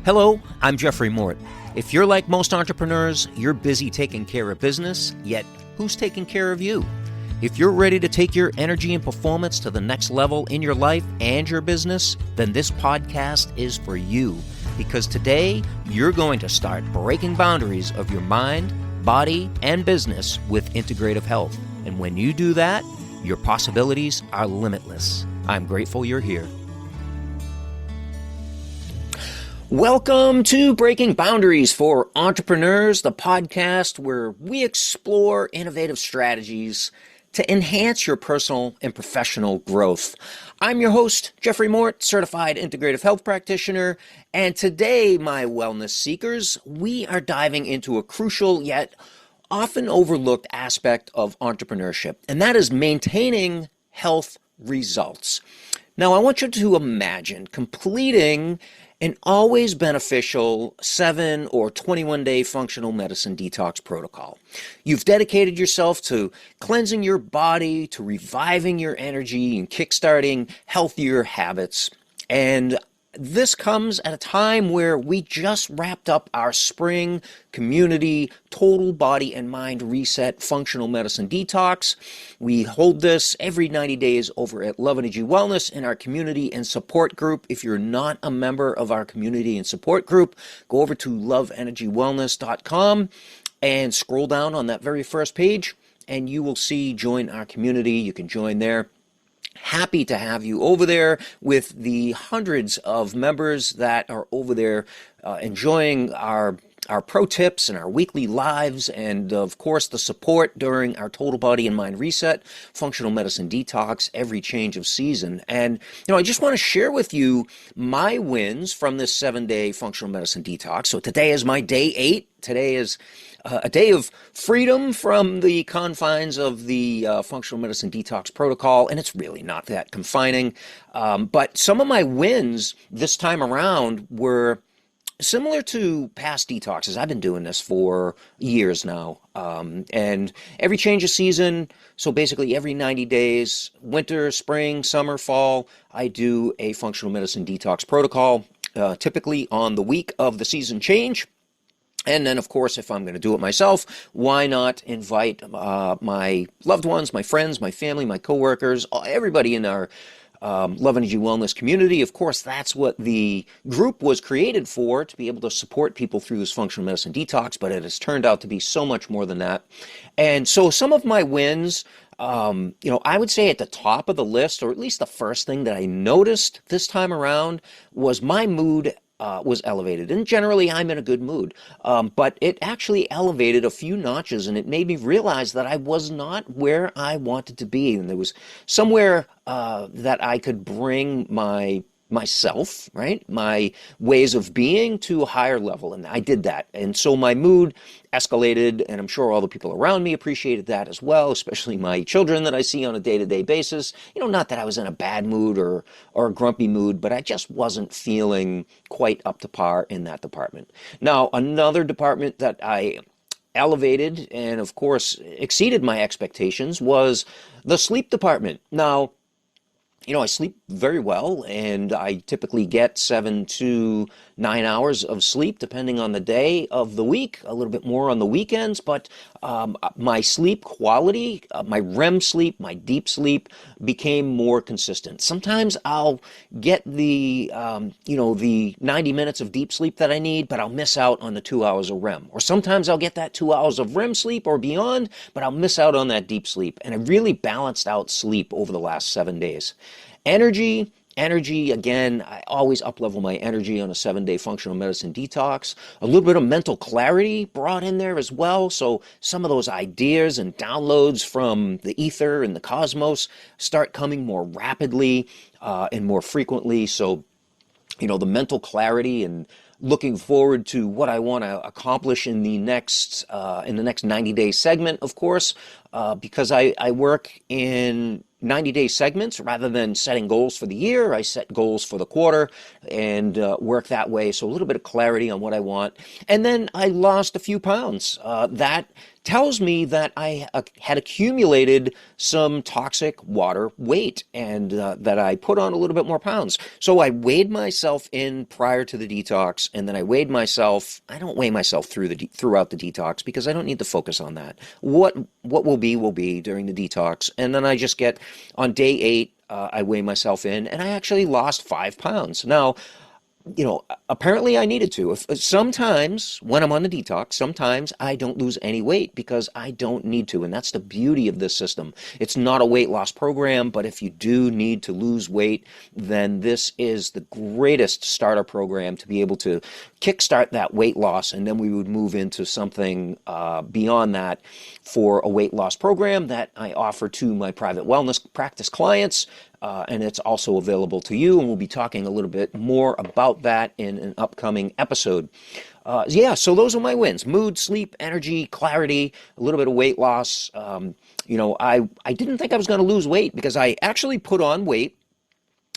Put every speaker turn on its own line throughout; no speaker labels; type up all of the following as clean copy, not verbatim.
Hello, I'm Jeffrey Mort. If you're like most entrepreneurs, you're busy taking care of business, yet who's taking care of you? If you're ready to take your energy and performance to the next level in your life and your business, then this podcast is for you. Because today, you're going to start breaking boundaries of your mind, body, and business with integrative health. And when you do that, your possibilities are limitless. I'm grateful you're here. Welcome to Breaking Boundaries for Entrepreneurs, the podcast where we explore innovative strategies to enhance your personal and professional growth. I'm your host, Jeffrey Mort, certified integrative health practitioner, and today, my wellness seekers, we are diving into a crucial yet often overlooked aspect of entrepreneurship, and that is maintaining health results. Now, I want you to imagine completing an always beneficial 7 or 21-day functional medicine detox protocol. You've dedicated yourself to cleansing your body, to reviving your energy, and kickstarting healthier habits. And this comes at a time where we just wrapped up our spring community total body and mind reset functional medicine detox. We hold this every 90 days over at Love Energy Wellness in our community and support group. If you're not a member of our community and support group, go over to loveenergywellness.com and scroll down on that very first page and you will see join our community. You can join there. Happy to have you over there with the hundreds of members that are over there enjoying our pro tips and our weekly lives and, of course, the support during our total body and mind reset, functional medicine detox, every change of season. And, I just want to share with you my wins from this 7-day functional medicine detox. So today is my day 8. Today is a day of freedom from the confines of the functional medicine detox protocol, and it's really not that confining. But some of my wins this time around were similar to past detoxes. I've been doing this for years now, and every change of season, so basically every 90 days, winter, spring, summer, fall, I do a functional medicine detox protocol, typically on the week of the season change. And then, of course, if I'm going to do it myself, why not invite my loved ones, my friends, my family, my coworkers, everybody in our Love Energy Wellness community. Of course, that's what the group was created for, to be able to support people through this functional medicine detox, but it has turned out to be so much more than that. And so some of my wins, I would say at the top of the list, or at least the first thing that I noticed this time around, was my mood was elevated. And generally, I'm in a good mood. But it actually elevated a few notches, and it made me realize that I was not where I wanted to be. And there was somewhere that I could bring myself, right? My ways of being to a higher level. And I did that. And so my mood escalated, and I'm sure all the people around me appreciated that as well, especially my children that I see on a day-to-day basis. Not that I was in a bad mood or a grumpy mood, but I just wasn't feeling quite up to par in that department. Now, another department that I elevated and, of course, exceeded my expectations was the sleep department. Now, I sleep very well, and I typically get 7 to 9 hours of sleep, depending on the day of the week, a little bit more on the weekends, but my sleep quality, my REM sleep, my deep sleep became more consistent. Sometimes I'll get the 90 minutes of deep sleep that I need, but I'll miss out on the 2 hours of REM. Or sometimes I'll get that 2 hours of REM sleep or beyond, but I'll miss out on that deep sleep. And I really balanced out sleep over the last 7 days. Energy, again, I always up-level my energy on a 7-day functional medicine detox. A little bit of mental clarity brought in there as well. So some of those ideas and downloads from the ether and the cosmos start coming more rapidly and more frequently. So, the mental clarity and looking forward to what I want to accomplish in the next 90-day segment, of course, because I work in 90-day segments rather than setting goals for the year. I set goals for the quarter and work that way. So a little bit of clarity on what I want. And then I lost a few pounds. That tells me that I had accumulated some toxic water weight and that I put on a little bit more pounds. So I weighed myself in prior to the detox, and then I weighed myself. I don't weigh myself throughout the detox because I don't need to focus on that. What will be during the detox, and then I just get on day 8. I weigh myself in, and I actually lost 5 pounds. Now, apparently I needed to. Sometimes when I'm on the detox, sometimes I don't lose any weight because I don't need to. And that's the beauty of this system. It's not a weight loss program, but if you do need to lose weight, then this is the greatest starter program to be able to kickstart that weight loss. And then we would move into something beyond that for a weight loss program that I offer to my private wellness practice clients. And it's also available to you, and we'll be talking a little bit more about that in an upcoming episode. So those are my wins: mood, sleep, energy, clarity, a little bit of weight loss. I didn't think I was going to lose weight because I actually put on weight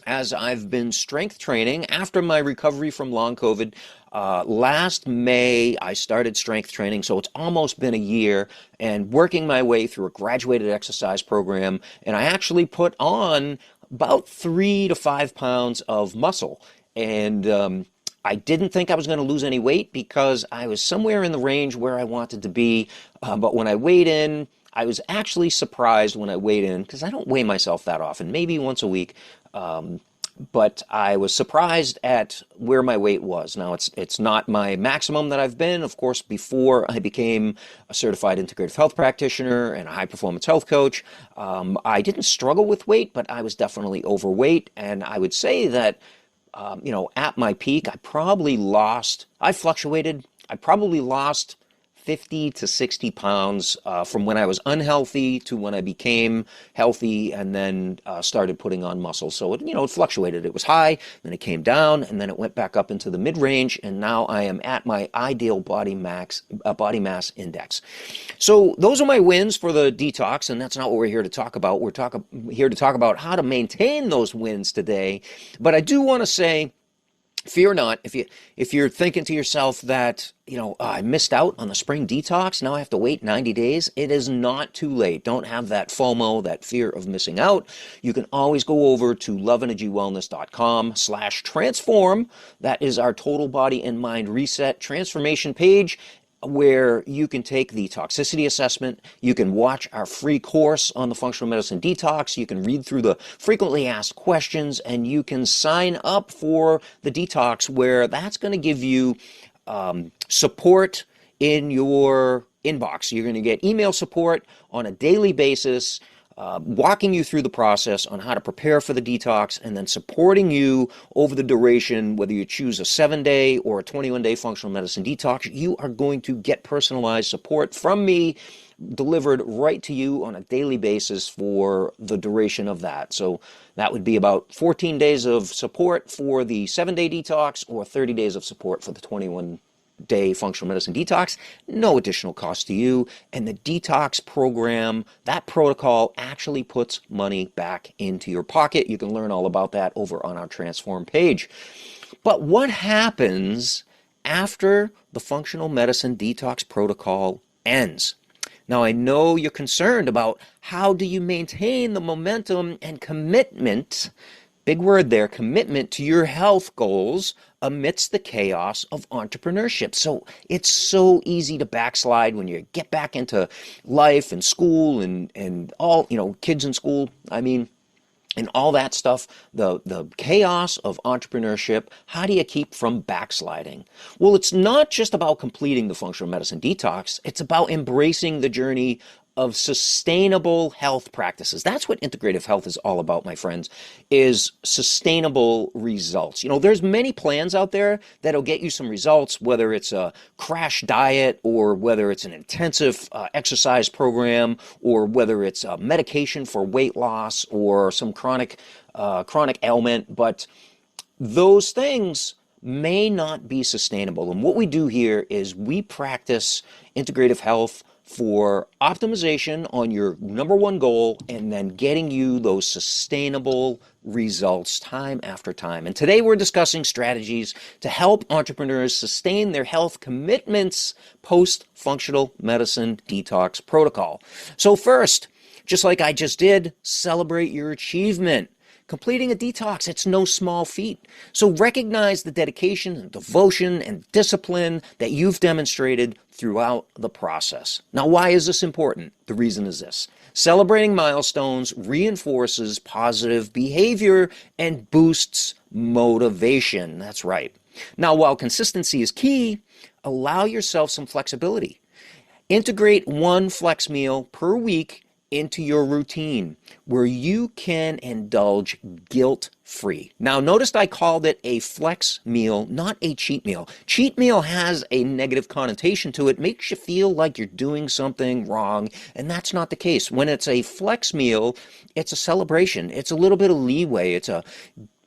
as I've been strength training after my recovery from long COVID. Last May, I started strength training, so it's almost been a year, and working my way through a graduated exercise program, and I actually put on about 3 to 5 pounds of muscle. And I didn't think I was going to lose any weight because I was somewhere in the range where I wanted to be. But when I weighed in, I was actually surprised when I weighed in, because I don't weigh myself that often, maybe once a week. But I was surprised at where my weight was. Now, it's not my maximum that I've been. Of course, before I became a certified integrative health practitioner and a high-performance health coach, I didn't struggle with weight, but I was definitely overweight. And I would say that, at my peak, I probably lost 50 to 60 pounds from when I was unhealthy to when I became healthy, and then started putting on muscle. So it fluctuated. It was high, then it came down, and then it went back up into the mid-range, and now I am at my ideal body mass index. So those are my wins for the detox, and that's not what we're here to talk about. We're here to talk about how to maintain those wins today. But I do want to say, fear not, if you're thinking to yourself that, I missed out on the spring detox, now I have to wait 90 days. It is not too late. Don't have that FOMO, that fear of missing out. You can always go over to loveenergywellness.com/transform. That is our total body and mind reset transformation page, where you can take the toxicity assessment, you can watch our free course on the functional medicine detox, you can read through the frequently asked questions, and you can sign up for the detox, where that's going to give you support in your inbox. You're going to get email support on a daily basis, walking you through the process on how to prepare for the detox, and then supporting you over the duration, whether you choose a 7-day or a 21-day functional medicine detox. You are going to get personalized support from me, delivered right to you on a daily basis for the duration of that. So that would be about 14 days of support for the 7-day detox, or 30 days of support for the 21-day functional medicine detox. No additional cost to you. And the detox program, that protocol, actually puts money back into your pocket. You can learn all about that over on our Transform page. But what happens after the functional medicine detox protocol ends? Now, I know you're concerned about how do you maintain the momentum and commitment, big word there, commitment to your health goals amidst the chaos of entrepreneurship. So it's so easy to backslide when you get back into life and school and all, kids in school, and all that stuff, the chaos of entrepreneurship. How do you keep from backsliding? Well, it's not just about completing the functional medicine detox. It's about embracing the journey of sustainable health practices. That's what integrative health is all about, my friends, is sustainable results. There's many plans out there that'll get you some results, whether it's a crash diet, or whether it's an intensive exercise program, or whether it's a medication for weight loss, or some chronic ailment. But those things may not be sustainable. And what we do here is we practice integrative health for optimization on your number one goal and then getting you those sustainable results time after time. And today we're discussing strategies to help entrepreneurs sustain their health commitments post-functional medicine detox protocol. So first, just like I just did, celebrate your achievement. Completing a detox, it's no small feat. So recognize the dedication and devotion and discipline that you've demonstrated throughout the process. Now, why is this important? The reason is this. Celebrating milestones reinforces positive behavior and boosts motivation. That's right. Now, while consistency is key, allow yourself some flexibility. Integrate one flex meal per week into your routine where you can indulge guilt-free. Now, notice I called it a flex meal, not a cheat meal. Cheat meal has a negative connotation to it, makes you feel like you're doing something wrong, and that's not the case. When it's a flex meal, it's a celebration. It's a little bit of leeway. It's a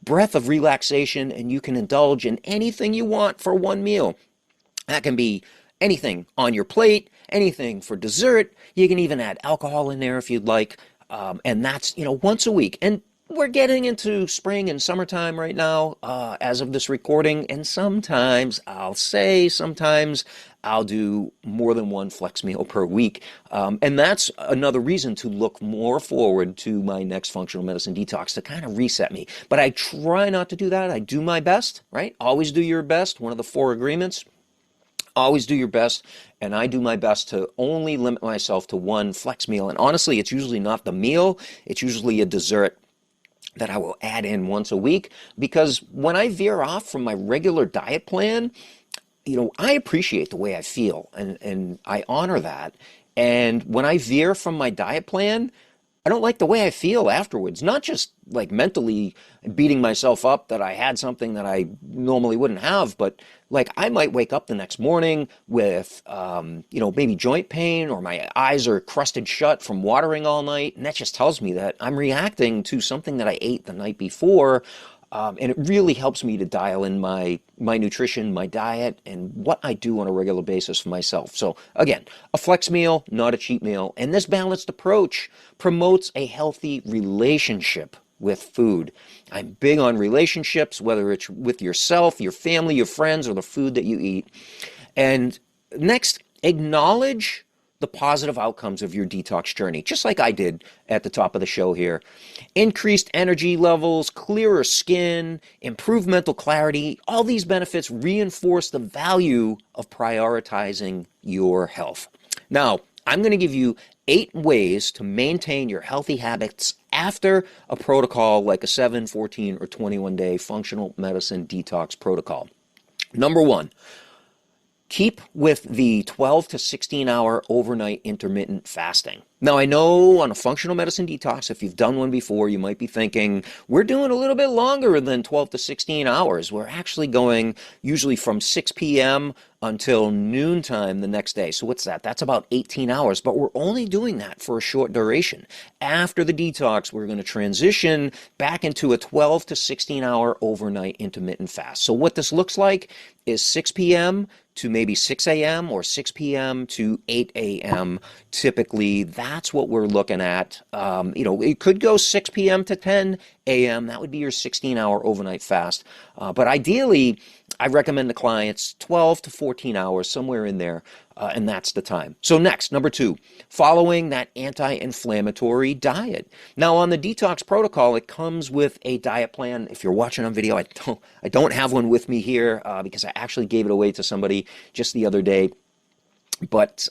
breath of relaxation, and you can indulge in anything you want for one meal. That can be anything on your plate, anything for dessert. You can even add alcohol in there if you'd like. And that's, once a week. And we're getting into spring and summertime right now, as of this recording. And sometimes I'll do more than one flex meal per week. And that's another reason to look more forward to my next functional medicine detox to kind of reset me. But I try not to do that. I do my best, right? Always do your best. One of the 4 agreements. Always do your best, and I do my best to only limit myself to one flex meal. And honestly, it's usually not the meal, it's usually a dessert that I will add in once a week, because when I veer off from my regular diet plan, I appreciate the way I feel, and I honor that. And when I veer from my diet plan, I don't like the way I feel afterwards, not just like mentally beating myself up that I had something that I normally wouldn't have, but like I might wake up the next morning with, maybe joint pain, or my eyes are crusted shut from watering all night. And that just tells me that I'm reacting to something that I ate the night before. And it really helps me to dial in my nutrition, my diet, and what I do on a regular basis for myself. So again, a flex meal, not a cheat meal. And this balanced approach promotes a healthy relationship with food. I'm big on relationships, whether it's with yourself, your family, your friends, or the food that you eat. And next, acknowledge the positive outcomes of your detox journey, just like I did at the top of the show here. Increased energy levels, clearer skin, improved mental clarity, all these benefits reinforce the value of prioritizing your health. Now, I'm going to give you 8 ways to maintain your healthy habits after a protocol like a 7, 14, or 21-day functional medicine detox protocol. Number 1, keep with the 12 to 16 hour overnight intermittent fasting. Now, I know on a functional medicine detox, if you've done one before, you might be thinking, we're doing a little bit longer than 12 to 16 hours. We're actually going usually from 6 p.m. until noontime the next day. So what's that? That's about 18 hours, but we're only doing that for a short duration. After the detox, we're going to transition back into a 12 to 16 hour overnight intermittent fast. So what this looks like is 6 p.m. to maybe 6 a.m. or 6 p.m. to 8 a.m. Typically, that's what we're looking at. It could go 6 p.m. to 10 a.m. That would be your 16-hour overnight fast. But ideally, I recommend to clients 12 to 14 hours, somewhere in there, and that's the time. So next, number 2, following that anti-inflammatory diet. Now, on the detox protocol, it comes with a diet plan. If you're watching on video, I don't have one with me here because I actually gave it away to somebody just the other day. But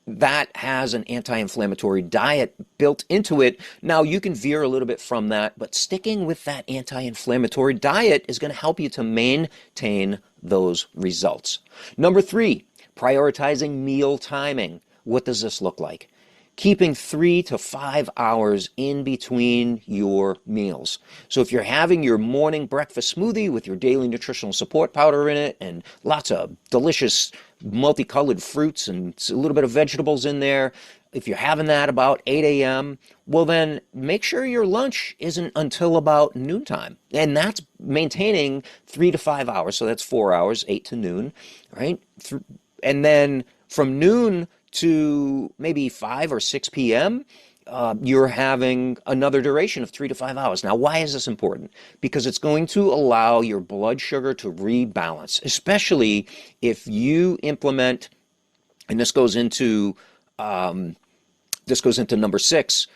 that has an anti-inflammatory diet built into it. Now, you can veer a little bit from that, but sticking with that anti-inflammatory diet is going to help you to maintain those results. Number 3, prioritizing meal timing. What does this look like? Keeping 3 to 5 hours in between your meals. So if you're having your morning breakfast smoothie with your daily nutritional support powder in it and lots of delicious multicolored fruits and a little bit of vegetables in there, if you're having that about 8 a.m., well then make sure your lunch isn't until about noontime. And that's maintaining 3 to 5 hours. So that's 4 hours, 8 to noon, right? And then from noon to maybe 5 or 6 p.m., you're having another duration of 3 to 5 hours. Now, why is this important? Because it's going to allow your blood sugar to rebalance, especially if you implement, and this goes into number 6.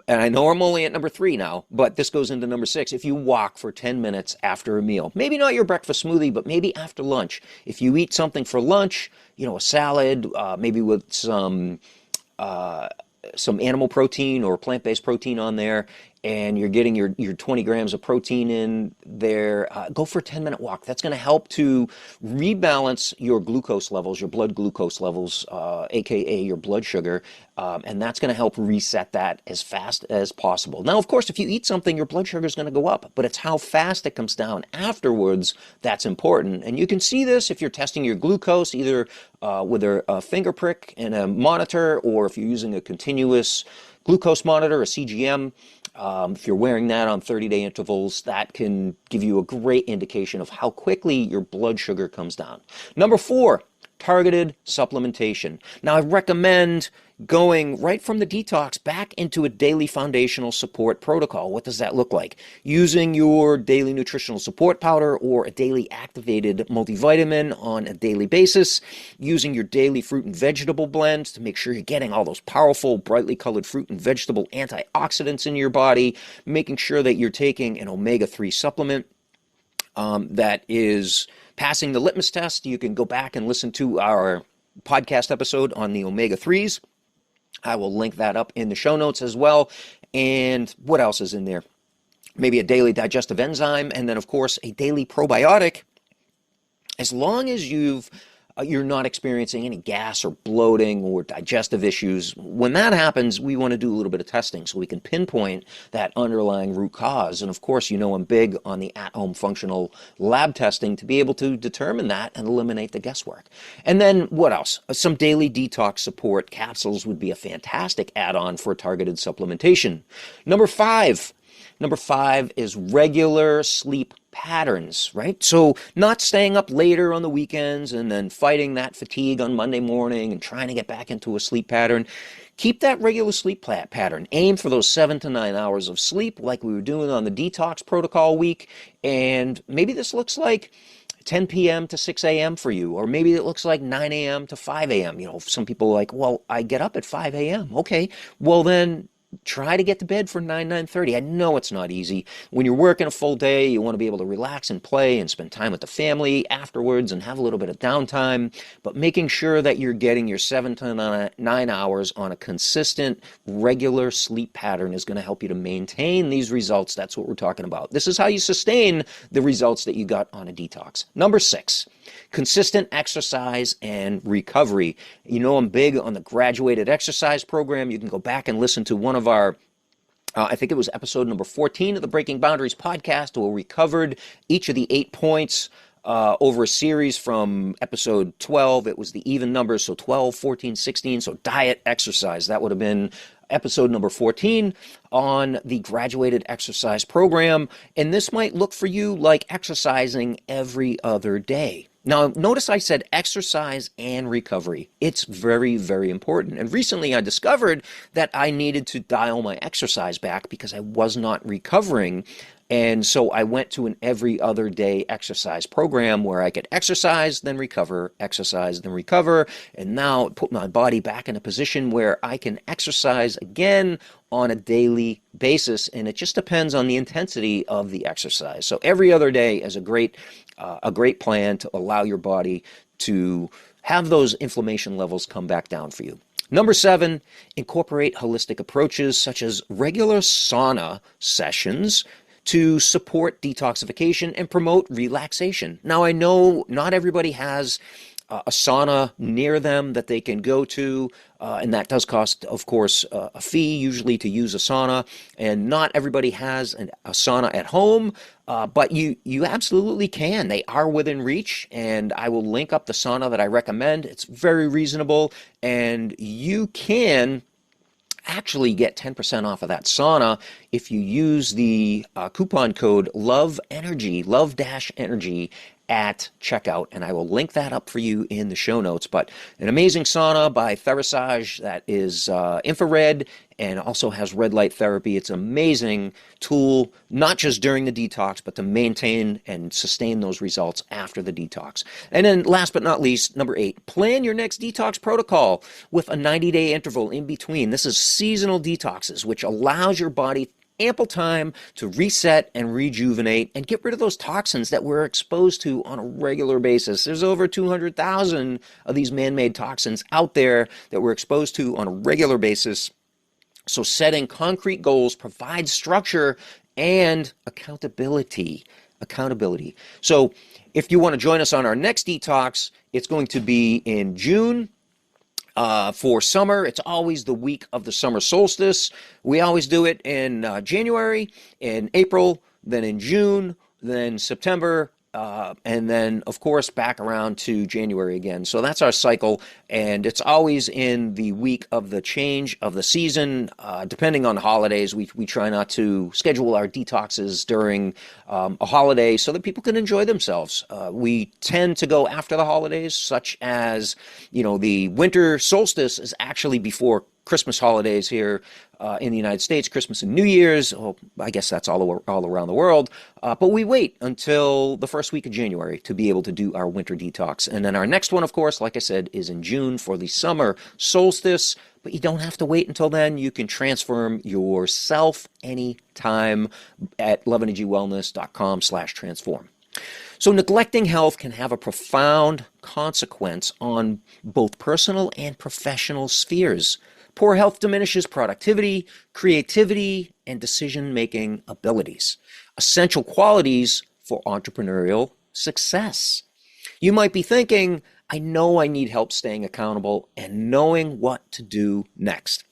And I know I'm only at number 3 now, but this goes into number 6. If you walk for 10 minutes after a meal, maybe not your breakfast smoothie, but maybe after lunch. If you eat something for lunch, a salad, maybe with some animal protein or plant-based protein on there, and you're getting your 20 grams of protein in there, go for a 10-minute walk. That's going to help to rebalance your glucose levels, your blood glucose levels, aka your blood sugar, and that's going to help reset that as fast as possible. Now, of course, if you eat something, your blood sugar is going to go up, but it's how fast it comes down afterwards that's important. And you can see this if you're testing your glucose, either with a finger prick and a monitor, or if you're using a continuous glucose monitor, a CGM. If you're wearing that on 30-day intervals, that can give you a great indication of how quickly your blood sugar comes down. Number 4, targeted supplementation. Now, I recommend going right from the detox back into a daily foundational support protocol. What does that look like? Using your daily nutritional support powder or a daily activated multivitamin on a daily basis, using your daily fruit and vegetable blend to make sure you're getting all those powerful, brightly colored fruit and vegetable antioxidants in your body, making sure that you're taking an omega-3 supplement that is passing the litmus test. You can go back and listen to our podcast episode on the omega-3s. I will link that up in the show notes as well. And what else is in there? Maybe a daily digestive enzyme, and then, of course, a daily probiotic. As long as you're not experiencing any gas or bloating or digestive issues, when that happens, we want to do a little bit of testing so we can pinpoint that underlying root cause. And of course, I'm big on the at-home functional lab testing to be able to determine that and eliminate the guesswork. And then what else? Some daily detox support capsules would be a fantastic add-on for targeted supplementation. Number 5 is regular sleep patterns, right? So not staying up later on the weekends and then fighting that fatigue on Monday morning and trying to get back into a sleep pattern. Keep that regular sleep pattern. Aim for those 7 to 9 hours of sleep like we were doing on the detox protocol week. And maybe this looks like 10 p.m. to 6 a.m. for you, or maybe it looks like 9 a.m. to 5 a.m. Some people are like, well, I get up at 5 a.m. Okay, well then try to get to bed for 9:30. I know it's not easy. When you're working a full day, you want to be able to relax and play and spend time with the family afterwards and have a little bit of downtime, but making sure that you're getting your 7 to 9 hours on a consistent, regular sleep pattern is going to help you to maintain these results. That's what we're talking about. This is how you sustain the results that you got on a detox. Number 6, consistent exercise and recovery. I'm big on the graduated exercise program. You can go back and listen to one of our I think it was episode number 14 of the Breaking Boundaries podcast, where we covered each of the 8 points over a series from episode 12. It was the even numbers, so 12, 14, 16. So diet, exercise. That would have been episode number 14 on the graduated exercise program. And this might look for you like exercising every other day. Now, notice I said exercise and recovery. It's very, very important. And recently I discovered that I needed to dial my exercise back because I was not recovering. And so I went to an every other day exercise program where I could exercise, then recover, exercise, then recover. And now put my body back in a position where I can exercise again on a daily basis. And it just depends on the intensity of the exercise. So every other day is a great plan to allow your body to have those inflammation levels come back down for you. Number 7, incorporate holistic approaches such as regular sauna sessions to support detoxification and promote relaxation. Now, I know not everybody has a sauna near them that they can go to, and that does cost, of course, a fee usually to use a sauna, and not everybody has a sauna at home, but you absolutely can. They are within reach, and I will link up the sauna that I recommend. It's very reasonable, and you can actually get 10% off of that sauna if you use the coupon code LOVE-ENERGY, love-energy at checkout, and I will link that up for you in the show notes. But an amazing sauna by Therasage that is infrared and also has red light therapy. It's an amazing tool, not just during the detox, but to maintain and sustain those results after the detox. And then last but not least, number 8, plan your next detox protocol with a 90-day interval in between. This is seasonal detoxes, which allows your body ample time to reset and rejuvenate and get rid of those toxins that we're exposed to on a regular basis. There's over 200,000 of these man-made toxins out there that we're exposed to on a regular basis. So setting concrete goals provides structure and accountability. So if you want to join us on our next detox, it's going to be in June. For summer, it's always the week of the summer solstice. We always do it in January, in April, then in June, then September, and then, of course, back around to January again. So that's our cycle, and it's always in the week of the change of the season. Depending on the holidays, we try not to schedule our detoxes during a holiday so that people can enjoy themselves. We tend to go after the holidays, such as, the winter solstice is actually before Christmas holidays here in the United States, Christmas and New Year's. Oh, I guess that's all around the world. But we wait until the first week of January to be able to do our winter detox. And then our next one, of course, like I said, is in June for the summer solstice. But you don't have to wait until then. You can transform yourself anytime at loveenergywellness.com/transform. So neglecting health can have a profound consequence on both personal and professional spheres. Poor health diminishes productivity, creativity, and decision-making abilities, essential qualities for entrepreneurial success. You might be thinking, I know I need help staying accountable and knowing what to do next.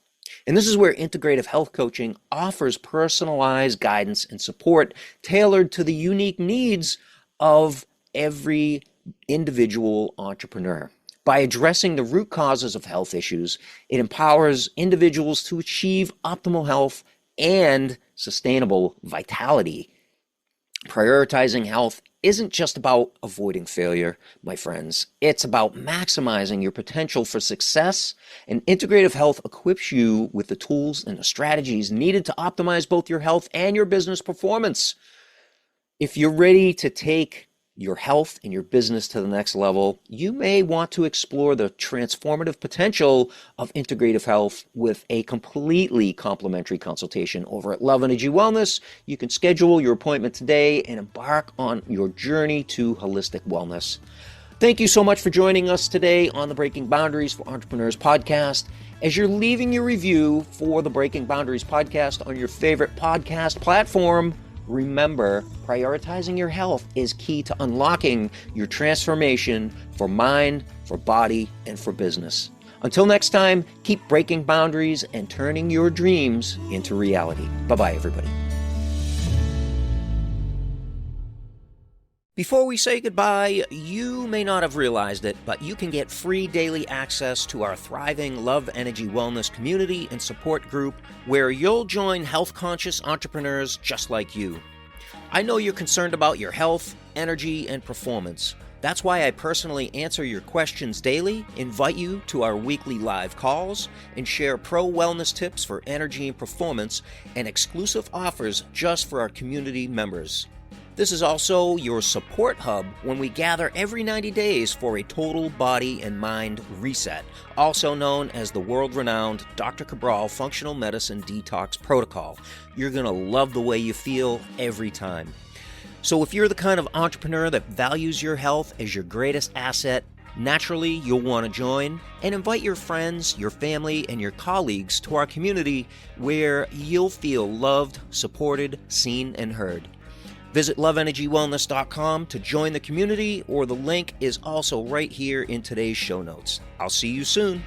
And this is where integrative health coaching offers personalized guidance and support tailored to the unique needs of every individual entrepreneur. By addressing the root causes of health issues, it empowers individuals to achieve optimal health and sustainable vitality. Prioritizing health isn't just about avoiding failure, my friends. It's about maximizing your potential for success, and integrative health equips you with the tools and the strategies needed to optimize both your health and your business performance. If you're ready to take your health and your business to the next level, you may want to explore the transformative potential of integrative health with a completely complimentary consultation over at Love Energy Wellness. You can schedule your appointment today and embark on your journey to holistic wellness. Thank you so much for joining us today on the Breaking Boundaries for Entrepreneurs podcast. As you're leaving your review for the Breaking Boundaries podcast on your favorite podcast platform, remember, prioritizing your health is key to unlocking your transformation for mind, for body, and for business. Until next time, keep breaking boundaries and turning your dreams into reality. Bye-bye, everybody. Before we say goodbye, you may not have realized it, but you can get free daily access to our thriving Love Energy Wellness community and support group where you'll join health-conscious entrepreneurs just like you. I know you're concerned about your health, energy, and performance. That's why I personally answer your questions daily, invite you to our weekly live calls, and share pro-wellness tips for energy and performance and exclusive offers just for our community members. This is also your support hub when we gather every 90 days for a total body and mind reset, also known as the world-renowned Dr. Cabral Functional Medicine Detox Protocol. You're going to love the way you feel every time. So if you're the kind of entrepreneur that values your health as your greatest asset, naturally you'll want to join and invite your friends, your family, and your colleagues to our community where you'll feel loved, supported, seen, and heard. Visit loveenergywellness.com to join the community, or the link is also right here in today's show notes. I'll see you soon.